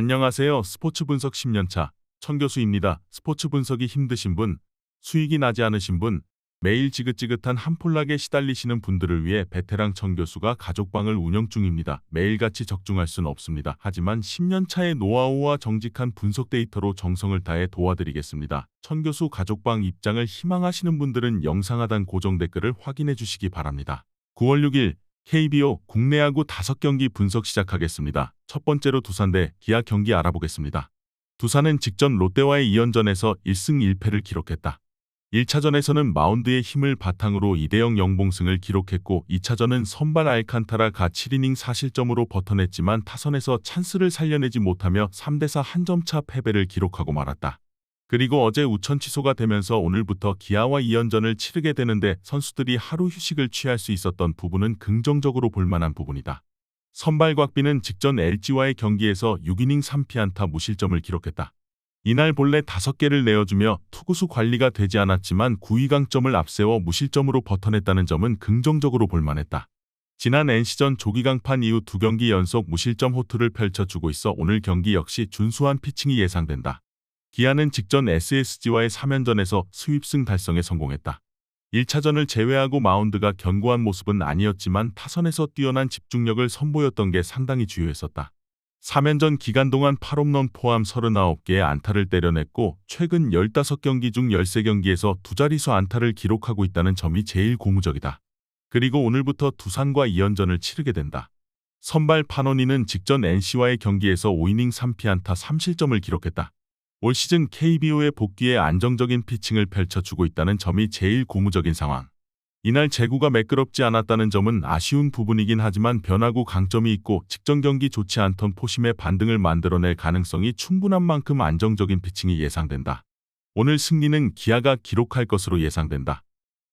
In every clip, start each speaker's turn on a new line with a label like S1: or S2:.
S1: 안녕하세요. 스포츠 분석 10년차 천교수입니다. 스포츠 분석이 힘드신 분, 수익이 나지 않으신 분, 매일 지긋지긋한 한폴락에 시달리시는 분들을 위해 베테랑 천교수가 가족방을 운영 중입니다. 매일같이 적중할 수는 없습니다. 하지만 10년차의 노하우와 정직한 분석 데이터로 정성을 다해 도와드리겠습니다. 천교수 가족방 입장을 희망하시는 분들은 영상 하단 고정 댓글을 확인해 주시기 바랍니다. 9월 6일 KBO 국내 야구 5경기 분석 시작하겠습니다. 첫 번째로 두산 대 기아 경기 알아보겠습니다. 두산은 직전 롯데와의 2연전에서 1승 1패를 기록했다. 1차전에서는 마운드의 힘을 바탕으로 2대0 영봉승을 기록했고 2차전은 선발 알칸타라가 7이닝 4실점으로 버텨냈지만 타선에서 찬스를 살려내지 못하며 3대4 한 점차 패배를 기록하고 말았다. 그리고 어제 우천 취소가 되면서 오늘부터 기아와 2연전을 치르게 되는데 선수들이 하루 휴식을 취할 수 있었던 부분은 긍정적으로 볼만한 부분이다. 선발 곽빈은 직전 LG와의 경기에서 6이닝 3피안타 무실점을 기록했다. 이날 본래 5개를 내어주며 투구수 관리가 되지 않았지만 9위강점을 앞세워 무실점으로 버텨냈다는 점은 긍정적으로 볼만했다. 지난 NC전 조기강판 이후 2경기 연속 무실점 호투를 펼쳐주고 있어 오늘 경기 역시 준수한 피칭이 예상된다. 기아는 직전 SSG와의 3연전에서 스윕승 달성에 성공했다. 1차전을 제외하고 마운드가 견고한 모습은 아니었지만 타선에서 뛰어난 집중력을 선보였던 게 상당히 주요했었다. 3연전 기간 동안 8홈런 포함 39개의 안타를 때려냈고 최근 15경기 중 13경기에서 두 자릿수 안타를 기록하고 있다는 점이 제일 고무적이다. 그리고 오늘부터 두산과 2연전을 치르게 된다. 선발 파노니는 직전 NC와의 경기에서 5이닝 3피안타 3실점을 기록했다. 올 시즌 KBO의 복귀에 안정적인 피칭을 펼쳐주고 있다는 점이 제일 고무적인 상황. 이날 제구가 매끄럽지 않았다는 점은 아쉬운 부분이긴 하지만 변화구 강점이 있고 직전 경기 좋지 않던 포심의 반등을 만들어낼 가능성이 충분한 만큼 안정적인 피칭이 예상된다. 오늘 승리는 기아가 기록할 것으로 예상된다.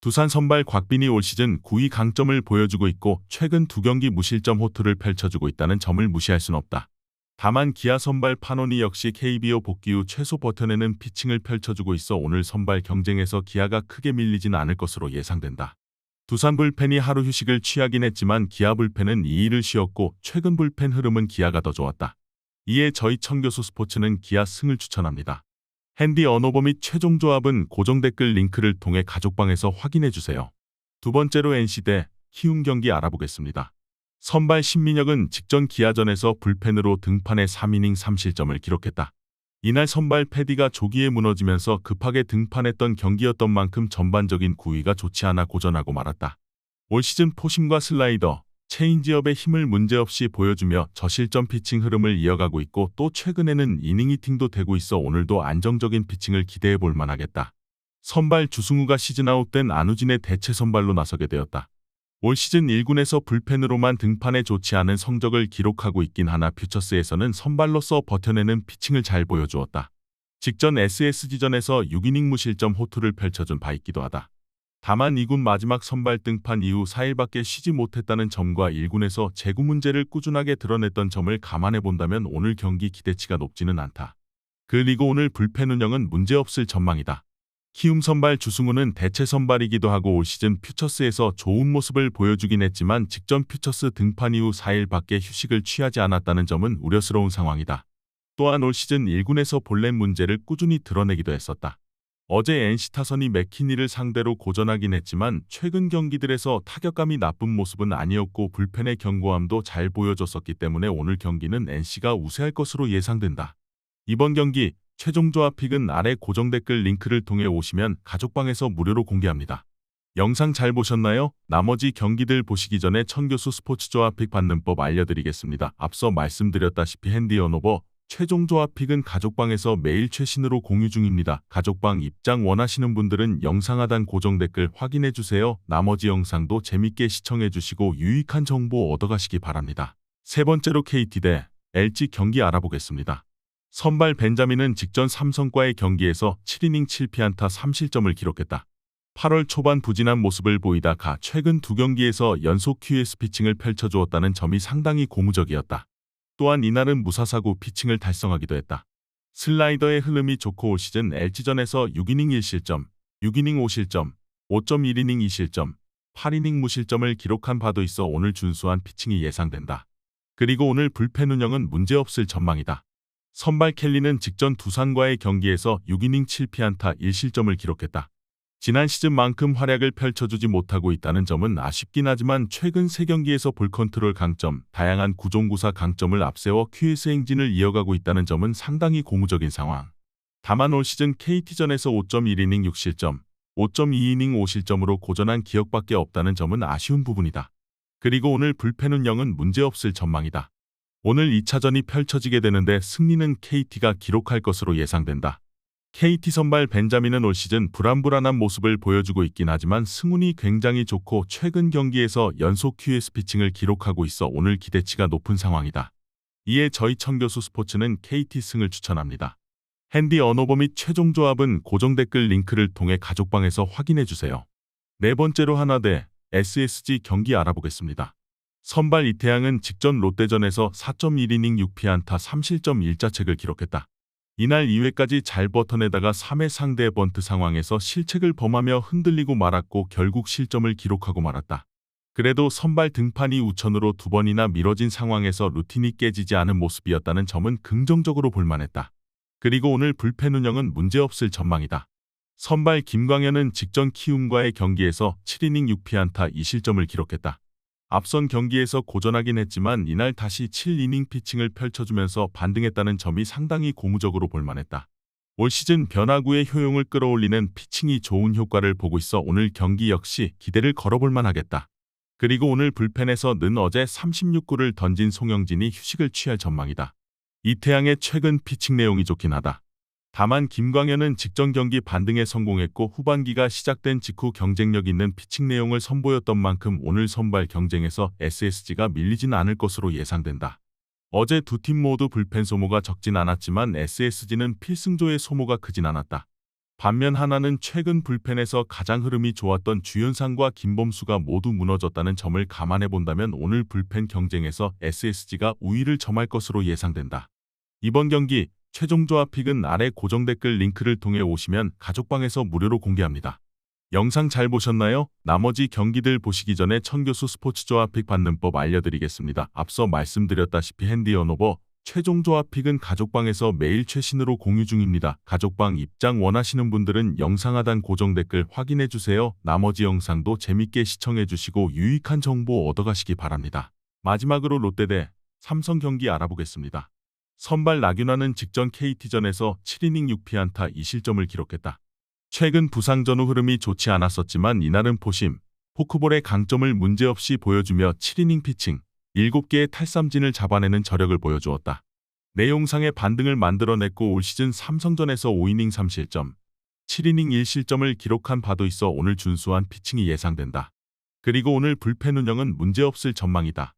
S1: 두산 선발 곽빈이 올 시즌 9위 강점을 보여주고 있고 최근 2경기 무실점 호투를 펼쳐주고 있다는 점을 무시할 순 없다. 다만 기아 선발 파노니 역시 KBO 복귀 후 최소 버텨내는 피칭을 펼쳐주고 있어 오늘 선발 경쟁에서 기아가 크게 밀리진 않을 것으로 예상된다. 두산 불펜이 하루 휴식을 취하긴 했지만 기아 불펜은 2일을 쉬었고 최근 불펜 흐름은 기아가 더 좋았다. 이에 저희 천교수 스포츠는 기아 승을 추천합니다. 핸디 언오버 및 최종 조합은 고정 댓글 링크를 통해 가족방에서 확인해주세요. 두 번째로 NC 대 키움 경기 알아보겠습니다. 선발 신민혁은 직전 기아전에서 불펜으로 등판해 3이닝 3실점을 기록했다. 이날 선발 패디가 조기에 무너지면서 급하게 등판했던 경기였던 만큼 전반적인 구위가 좋지 않아 고전하고 말았다. 올 시즌 포심과 슬라이더, 체인지업의 힘을 문제없이 보여주며 저실점 피칭 흐름을 이어가고 있고 또 최근에는 이닝 히팅도 되고 있어 오늘도 안정적인 피칭을 기대해 볼 만하겠다. 선발 주승우가 시즌 아웃된 안우진의 대체 선발로 나서게 되었다. 올 시즌 1군에서 불펜으로만 등판해 좋지 않은 성적을 기록하고 있긴 하나 퓨처스에서는 선발로서 버텨내는 피칭을 잘 보여주었다. 직전 SSG전에서 6이닝 무실점 호투를 펼쳐준 바 있기도 하다. 다만 2군 마지막 선발 등판 이후 4일밖에 쉬지 못했다는 점과 1군에서 제구 문제를 꾸준하게 드러냈던 점을 감안해 본다면 오늘 경기 기대치가 높지는 않다. 그리고 오늘 불펜 운영은 문제없을 전망이다. 키움 선발 주승우는 대체 선발이기도 하고 올 시즌 퓨처스에서 좋은 모습을 보여주긴 했지만 직전 퓨처스 등판 이후 4일밖에 휴식을 취하지 않았다는 점은 우려스러운 상황이다. 또한 올 시즌 1군에서 볼넷 문제를 꾸준히 드러내기도 했었다. 어제 NC 타선이 맥키니를 상대로 고전하긴 했지만 최근 경기들에서 타격감이 나쁜 모습은 아니었고 불펜의 견고함도 잘 보여줬었기 때문에 오늘 경기는 NC가 우세할 것으로 예상된다. 이번 경기 최종 조합 픽은 아래 고정 댓글 링크를 통해 오시면 가족방에서 무료로 공개합니다. 영상 잘 보셨나요? 나머지 경기들 보시기 전에 천교수 스포츠 조합 픽 받는 법 알려드리겠습니다. 앞서 말씀드렸다시피 핸디 언오버 최종 조합 픽은 가족방에서 매일 최신으로 공유 중입니다. 가족방 입장 원하시는 분들은 영상 하단 고정 댓글 확인해주세요. 나머지 영상도 재밌게 시청해주시고 유익한 정보 얻어가시기 바랍니다. 세 번째로 KT 대 LG 경기 알아보겠습니다. 선발 벤자민은 직전 삼성과의 경기에서 7이닝 7피안타 3실점을 기록했다. 8월 초반 부진한 모습을 보이다가 최근 2경기에서 연속 QS 피칭을 펼쳐주었다는 점이 상당히 고무적이었다. 또한 이날은 무사사구 피칭을 달성하기도 했다. 슬라이더의 흐름이 좋고 올 시즌 LG전에서 6이닝 1실점, 6이닝 5실점, 5.1이닝 2실점, 8이닝 무실점을 기록한 바도 있어 오늘 준수한 피칭이 예상된다. 그리고 오늘 불펜 운영은 문제없을 전망이다. 선발 켈리는 직전 두산과의 경기에서 6이닝 7피안타 1실점을 기록했다. 지난 시즌만큼 활약을 펼쳐주지 못하고 있다는 점은 아쉽긴 하지만 최근 3경기에서 볼 컨트롤 강점, 다양한 구종구사 강점을 앞세워 QS 행진을 이어가고 있다는 점은 상당히 고무적인 상황. 다만 올 시즌 KT전에서 5.1이닝 6실점, 5.2이닝 5실점으로 고전한 기억밖에 없다는 점은 아쉬운 부분이다. 그리고 오늘 불펜 운영은 문제없을 전망이다. 오늘 2차전이 펼쳐지게 되는데 승리는 KT가 기록할 것으로 예상된다. KT 선발 벤자민은 올 시즌 불안불안한 모습을 보여주고 있긴 하지만 승운이 굉장히 좋고 최근 경기에서 연속 QS 피칭을 기록하고 있어 오늘 기대치가 높은 상황이다. 이에 저희 청교수 스포츠는 KT 승을 추천합니다. 핸디 언어버 및 최종 조합은 고정 댓글 링크를 통해 가족방에서 확인해주세요. 네 번째로 하나대 SSG 경기 알아보겠습니다. 선발 이태양은 직전 롯데전에서 4.1이닝 6피안타 3실점 1자책을 기록했다. 이날 2회까지 잘 버텨내다가 3회 상대 번트 상황에서 실책을 범하며 흔들리고 말았고 결국 실점을 기록하고 말았다. 그래도 선발 등판이 우천으로 2번이나 미뤄진 상황에서 루틴이 깨지지 않은 모습이었다는 점은 긍정적으로 볼만했다. 그리고 오늘 불펜 운영은 문제없을 전망이다. 선발 김광현은 직전 키움과의 경기에서 7이닝 6피안타 2실점을 기록했다. 앞선 경기에서 고전하긴 했지만 이날 다시 7이닝 피칭을 펼쳐주면서 반등했다는 점이 상당히 고무적으로 볼만했다. 올 시즌 변화구의 효용을 끌어올리는 피칭이 좋은 효과를 보고 있어 오늘 경기 역시 기대를 걸어볼만 하겠다. 그리고 오늘 불펜에서 는 어제 36구를 던진 송영진이 휴식을 취할 전망이다. 이태양의 최근 피칭 내용이 좋긴 하다. 다만 김광현은 직전 경기 반등에 성공했고 후반기가 시작된 직후 경쟁력 있는 피칭 내용을 선보였던 만큼 오늘 선발 경쟁에서 SSG가 밀리진 않을 것으로 예상된다. 어제 두 팀 모두 불펜 소모가 적진 않았지만 SSG는 필승조의 소모가 크진 않았다. 반면 하나는 최근 불펜에서 가장 흐름이 좋았던 주연상과 김범수가 모두 무너졌다는 점을 감안해 본다면 오늘 불펜 경쟁에서 SSG가 우위를 점할 것으로 예상된다. 이번 경기 최종 조합 픽은 아래 고정 댓글 링크를 통해 오시면 가족방에서 무료로 공개합니다. 영상 잘 보셨나요? 나머지 경기들 보시기 전에 청교수 스포츠 조합 픽 받는 법 알려드리겠습니다. 앞서 말씀드렸다시피 핸디 언어버 최종 조합 픽은 가족방에서 매일 최신으로 공유 중입니다. 가족방 입장 원하시는 분들은 영상 하단 고정 댓글 확인해주세요. 나머지 영상도 재밌게 시청해주시고 유익한 정보 얻어가시기 바랍니다. 마지막으로 롯데 대 삼성 경기 알아보겠습니다. 선발 나균환은 직전 KT전에서 7이닝 6피안타 2실점을 기록했다. 최근 부상 전후 흐름이 좋지 않았었지만 이날은 포심, 포크볼의 강점을 문제없이 보여주며 7이닝 피칭, 7개의 탈삼진을 잡아내는 저력을 보여주었다. 내용상의 반등을 만들어냈고 올 시즌 삼성전에서 5이닝 3실점, 7이닝 1실점을 기록한 바도 있어 오늘 준수한 피칭이 예상된다. 그리고 오늘 불펜 운영은 문제없을 전망이다.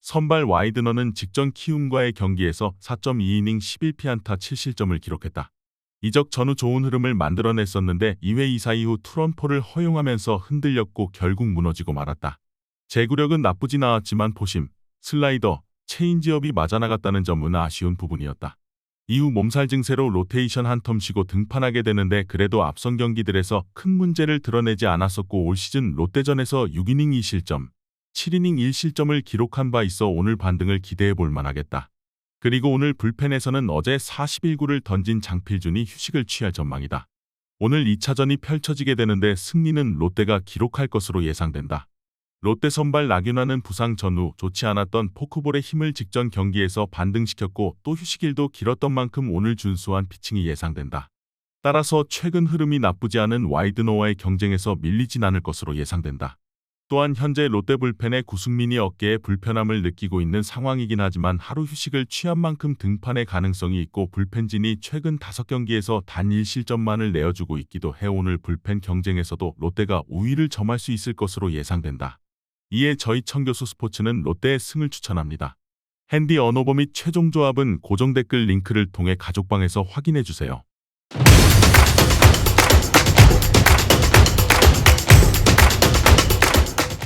S1: 선발 와이드너는 직전 키움과의 경기에서 4.2이닝 11피안타 7실점을 기록했다. 이적 전후 좋은 흐름을 만들어냈었는데 2회 2사 이후 투런포를 허용하면서 흔들렸고 결국 무너지고 말았다. 제구력은 나쁘진 않았지만 포심, 슬라이더, 체인지업이 맞아나갔다는 점은 아쉬운 부분이었다. 이후 몸살 증세로 로테이션 한 텀 쉬고 등판하게 되는데 그래도 앞선 경기들에서 큰 문제를 드러내지 않았었고 올 시즌 롯데전에서 6이닝 2실점, 7이닝 1실점을 기록한 바 있어 오늘 반등을 기대해 볼 만하겠다. 그리고 오늘 불펜에서는 어제 41구를 던진 장필준이 휴식을 취할 전망이다. 오늘 2차전이 펼쳐지게 되는데 승리는 롯데가 기록할 것으로 예상된다. 롯데 선발 나균환은 부상 전후 좋지 않았던 포크볼의 힘을 직전 경기에서 반등시켰고 또 휴식일도 길었던 만큼 오늘 준수한 피칭이 예상된다. 따라서 최근 흐름이 나쁘지 않은 와이드너와의 경쟁에서 밀리진 않을 것으로 예상된다. 또한 현재 롯데 불펜의 구승민이 어깨에 불편함을 느끼고 있는 상황이긴 하지만 하루 휴식을 취한 만큼 등판의 가능성이 있고 불펜진이 최근 5경기에서 단 1실점만을 내어주고 있기도 해 오늘 불펜 경쟁에서도 롯데가 우위를 점할 수 있을 것으로 예상된다. 이에 저희 청교수 스포츠는 롯데의 승을 추천합니다. 핸디 언어버 및 최종 조합은 고정 댓글 링크를 통해 가족방에서 확인해주세요.